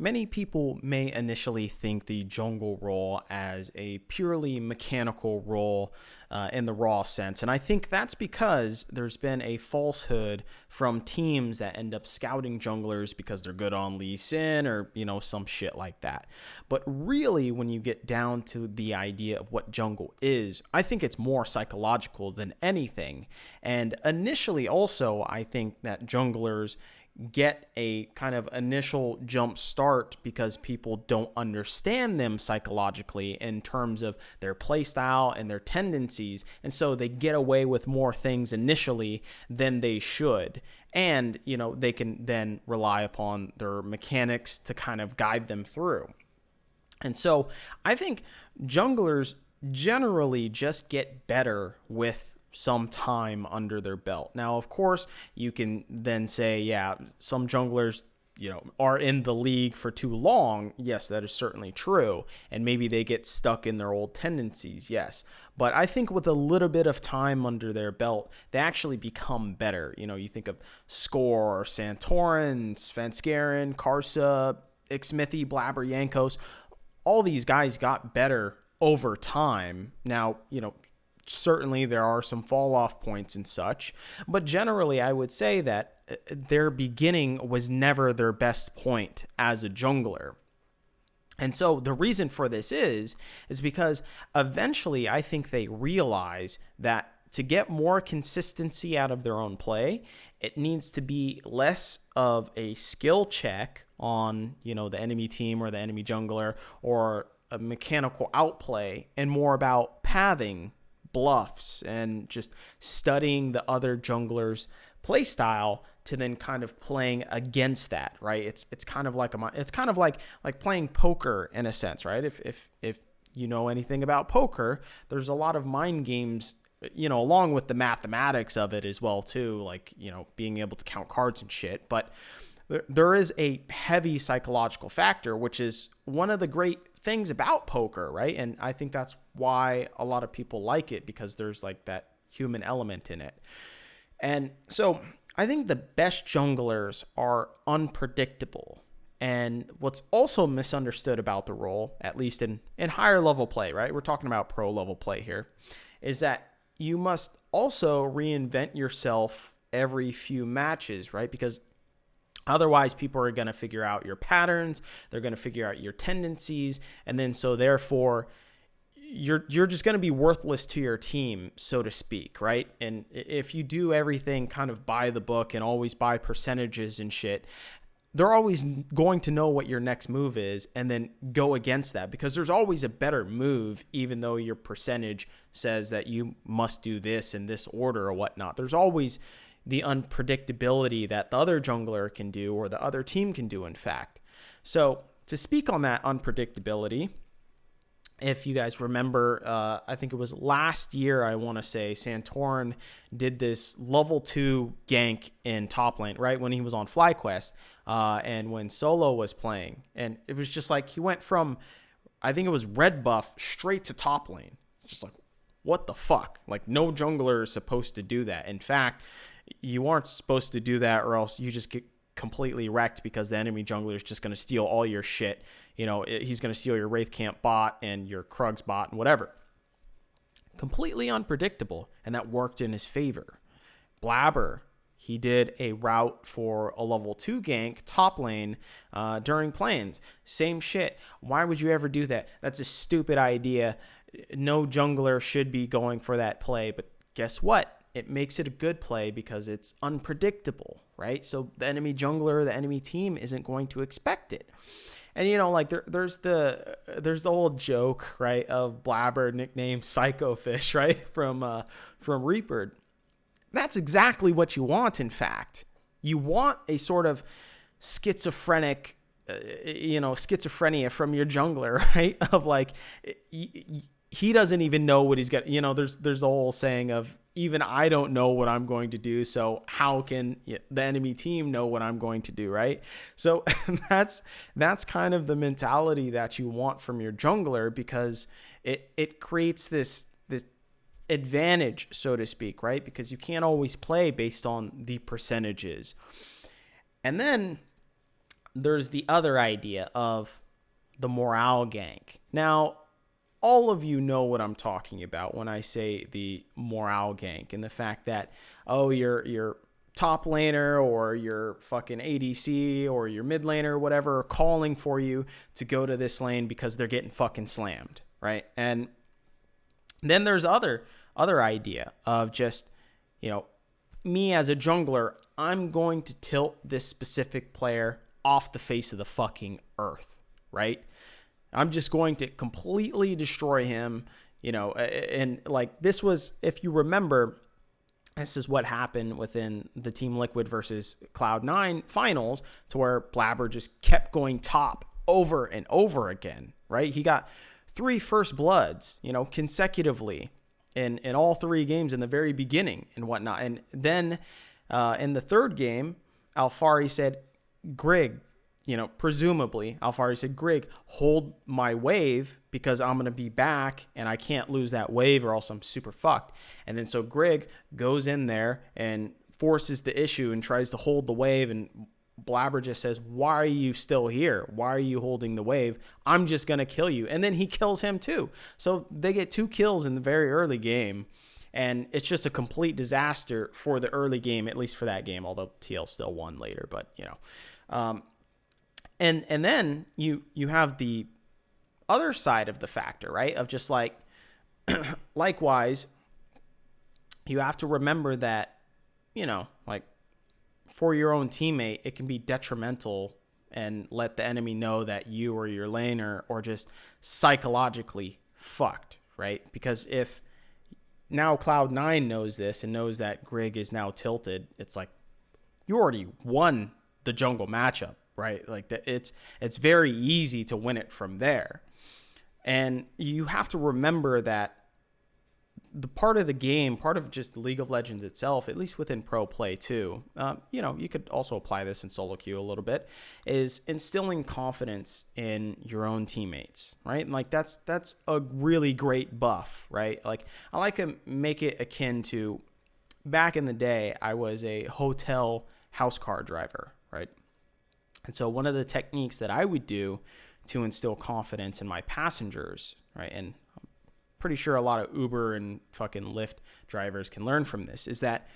Many people may initially think the jungle role as a purely mechanical role in the raw sense. And I think that's because there's been a falsehood from teams that end up scouting junglers because they're good on Lee Sin or, some shit like that. But really, when you get down to the idea of what jungle is, I think it's more psychological than anything. And initially, also, I think that junglers get a kind of initial jump start because people don't understand them psychologically in terms of their play style and their tendencies. And so they get away with more things initially than they should. And, they can then rely upon their mechanics to kind of guide them through. And so I think junglers generally just get better with some time under their belt. Now, of course, you can then say, yeah, some junglers, are in the league for too long. Yes, that is certainly true. And maybe they get stuck in their old tendencies. Yes. But I think with a little bit of time under their belt, they actually become better. You think of Score, Santorin, Svenskeren, Karsa, Ixmithi, Blabber, Yankos. All these guys got better over time. Now, certainly there are some fall off points and such, but generally I would say that their beginning was never their best point as a jungler. And so the reason for this is because eventually I think they realize that to get more consistency out of their own play, it needs to be less of a skill check on, the enemy team or the enemy jungler or a mechanical outplay and more about pathing, bluffs, and just studying the other junglers' play style to then kind of playing against that, right? It's kind of like playing poker in a sense, right? If you know anything about poker, there's a lot of mind games, along with the mathematics of it as well too, like being able to count cards and shit. But there is a heavy psychological factor, which is one of the great things about poker, right? And I think that's why a lot of people like it, because there's like that human element in it. And so I think the best junglers are unpredictable. And what's also misunderstood about the role, at least in higher level play, right? We're talking about pro level play here, is that you must also reinvent yourself every few matches, right? Because otherwise, people are going to figure out your patterns. They're going to figure out your tendencies. And then so therefore, you're just going to be worthless to your team, so to speak, right? And if you do everything kind of by the book and always by percentages and shit, they're always going to know what your next move is and then go against that, because there's always a better move, even though your percentage says that you must do this in this order or whatnot. There's always the unpredictability that the other jungler can do or the other team can do, in fact. So to speak on that unpredictability, if you guys remember, I think it was last year, I want to say, Santorin did this level 2 gank in top lane, right, when he was on FlyQuest and when Solo was playing. And it was just like he went from, I think it was red buff, straight to top lane. Just like, what the fuck? Like, no jungler is supposed to do that. In fact, you aren't supposed to do that, or else you just get completely wrecked, because the enemy jungler is just going to steal all your shit. He's going to steal your Wraith Camp bot and your Krugs bot and whatever. Completely unpredictable, and that worked in his favor. Blabber, he did a route for a level 2 gank top lane during planes. Same shit. Why would you ever do that? That's a stupid idea. No jungler should be going for that play, but guess what? It makes it a good play because it's unpredictable, right? So the enemy jungler, the enemy team isn't going to expect it. And there's the old joke, right, of Blabber nicknamed Psycho Fish, right, from Reaper. That's exactly what you want. In fact, you want a sort of schizophrenia from your jungler, right? Of like, he doesn't even know what he's got. There's the whole saying of, even I don't know what I'm going to do, so how can the enemy team know what I'm going to do, right? So that's kind of the mentality that you want from your jungler, because it creates this advantage, so to speak, right? Because you can't always play based on the percentages. And then there's the other idea of the morale gank. Now, all of you know what I'm talking about when I say the morale gank, and the fact that, oh, your top laner or your fucking ADC or your mid laner or whatever are calling for you to go to this lane because they're getting fucking slammed, right? And then there's other idea of just, me as a jungler, I'm going to tilt this specific player off the face of the fucking earth, right? I'm just going to completely destroy him, and like this was, if you remember, this is what happened within the Team Liquid versus Cloud9 finals, to where Blabber just kept going top over and over again, right? He got 3 first bloods, consecutively in all 3 games in the very beginning and whatnot. And then in the 3rd game, Alfari said, Grig, presumably, Alfari said, Grig, hold my wave because I'm going to be back and I can't lose that wave or else I'm super fucked. And then so Grig goes in there and forces the issue and tries to hold the wave, and Blabber just says, why are you still here? Why are you holding the wave? I'm just going to kill you. And then he kills him too. So they get 2 kills in the very early game. And it's just a complete disaster for the early game, at least for that game, although TL still won later. But, and then you have the other side of the factor, right? Of just like, likewise, you have to remember that, like for your own teammate, it can be detrimental and let the enemy know that you or your laner are just psychologically fucked, right? Because if now Cloud9 knows this and knows that Grig is now tilted, it's like you already won the jungle matchup, right? Like it's very easy to win it from there. And you have to remember that the part of the game, part of just League of Legends itself, at least within pro play too, you could also apply this in solo queue a little bit, is instilling confidence in your own teammates, right? And like that's a really great buff, right? Like I like to make it akin to back in the day, I was a hotel house car driver, right? And so one of the techniques that I would do to instill confidence in my passengers, right? And pretty sure a lot of Uber and fucking Lyft drivers can learn from this, is that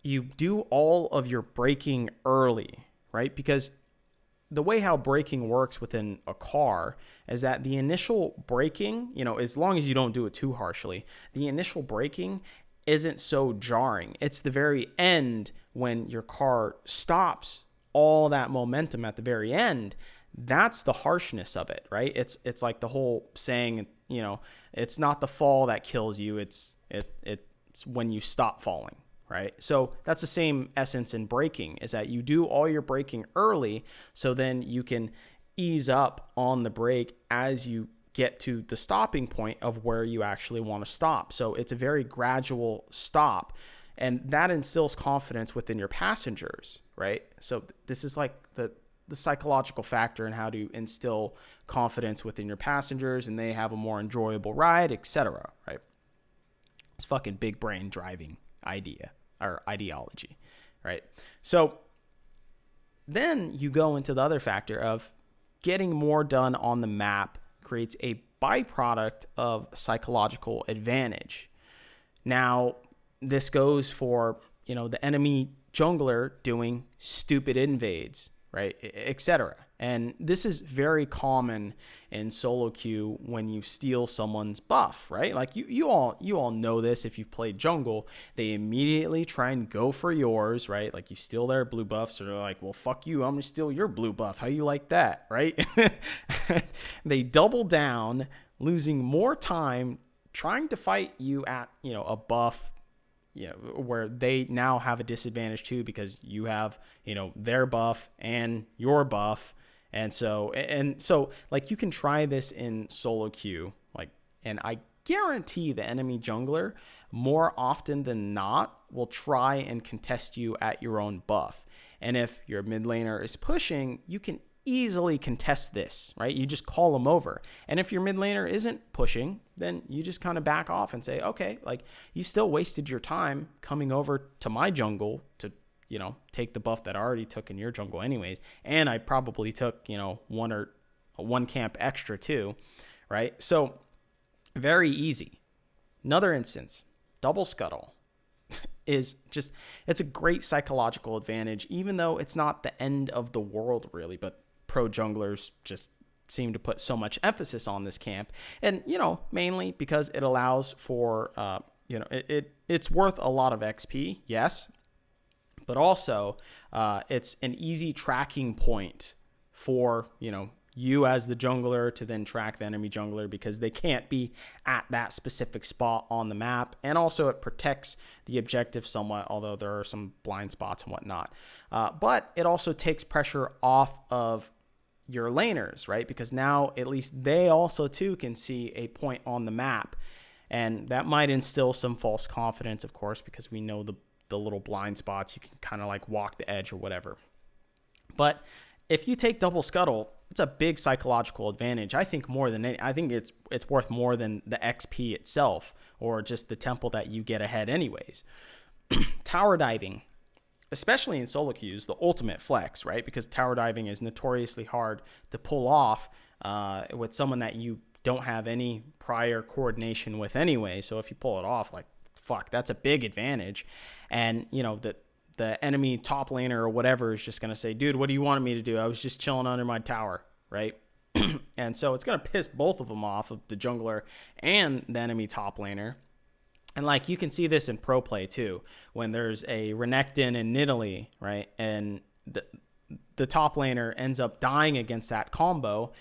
you do all of your braking early, right? Because the way how braking works within a car is that the initial braking, as long as you don't do it too harshly, the initial braking isn't so jarring. It's the very end when your car stops, all that momentum at the very end. That's the harshness of it, right? It's like the whole saying, it's not the fall that kills you. It's when you stop falling, right? So that's the same essence in braking, is that you do all your braking early, so then you can ease up on the brake as you get to the stopping point of where you actually want to stop. So it's a very gradual stop, and that instills confidence within your passengers, right? So this is like the psychological factor in how to instill confidence within your passengers, and they have a more enjoyable ride, etc., right? It's fucking big brain driving idea or ideology, right? So then you go into the other factor of getting more done on the map creates a byproduct of psychological advantage. Now, this goes for, the enemy jungler doing stupid invades, right, etc. And this is very common in solo queue when you steal someone's buff, right? Like you all know this if you've played jungle. They immediately try and go for yours, right? Like you steal their blue buff, so they're like, well, fuck you, I'm gonna steal your blue buff. How you like that, right? They double down, losing more time trying to fight you at, a buff, where they now have a disadvantage too, because you have, their buff and your buff. And so like you can try this in solo queue, like, and I guarantee the enemy jungler more often than not will try and contest you at your own buff. And if your mid laner is pushing, you can easily contest this, right? You just call them over. And if your mid laner isn't pushing, then you just kind of back off and say, okay, like you still wasted your time coming over to my jungle to take the buff that I already took in your jungle anyways. And I probably took, one camp extra too, right? So very easy. Another instance, double scuttle is just, it's a great psychological advantage, even though it's not the end of the world really, but pro junglers just seem to put so much emphasis on this camp. And, mainly because it allows for, it's worth a lot of XP, yes, but also it's an easy tracking point for, you as the jungler to then track the enemy jungler, because they can't be at that specific spot on the map. And also it protects the objective somewhat, although there are some blind spots and whatnot. But it also takes pressure off of your laners, right? Because now at least they also too can see a point on the map. And that might instill some false confidence, of course, because we know the little blind spots. You can kind of like walk the edge or whatever. But if you take double scuttle, it's a big psychological advantage. I think it's worth more than the XP itself, or just the temple that you get ahead anyways. Tower diving, especially in solo queues, the ultimate flex, right? Because tower diving is notoriously hard to pull off with someone that you don't have any prior coordination with anyway. So if you pull it off, like, fuck, that's a big advantage. And, the enemy top laner or whatever is just going to say, dude, what do you want me to do? I was just chilling under my tower, right? And so it's going to piss both of them off, of the jungler and the enemy top laner. And like, you can see this in pro play too, when there's a Renekton and Nidalee, right? And the top laner ends up dying against that combo.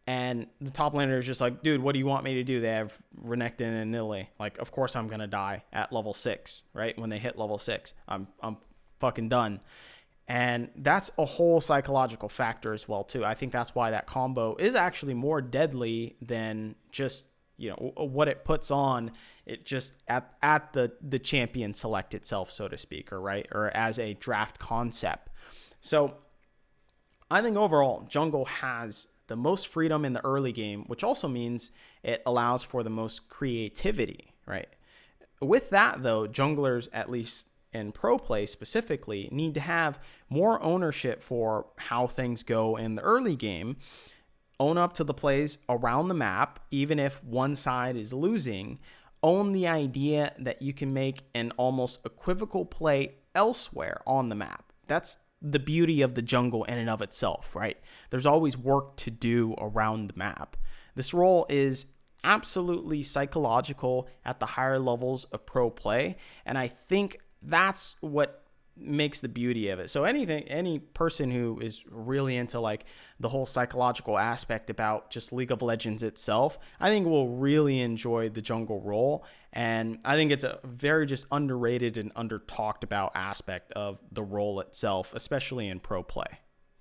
And the top laner is just like, dude, what do you want me to do? They have Renekton and Nidalee. Like, of course I'm going to die at level 6, right? When they hit level 6, I'm fucking done. And that's a whole psychological factor as well too. I think that's why that combo is actually more deadly than just, what it puts on it just at the champion select itself, so to speak, or as a draft concept. So I think overall jungle has the most freedom in the early game, which also means it allows for the most creativity, right? With that though, junglers, at least in pro play specifically, need to have more ownership for how things go in the early game, own up to the plays around the map, even if one side is losing, own the idea that you can make an almost equivocal play elsewhere on the map. That's the beauty of the jungle in and of itself, right? There's always work to do around the map. This role is absolutely psychological at the higher levels of pro play, and I think that's what makes the beauty of it. So any person who is really into like the whole psychological aspect about just League of Legends itself, I think will really enjoy the jungle role. And I think it's a very just underrated and under talked about aspect of the role itself, especially in pro play.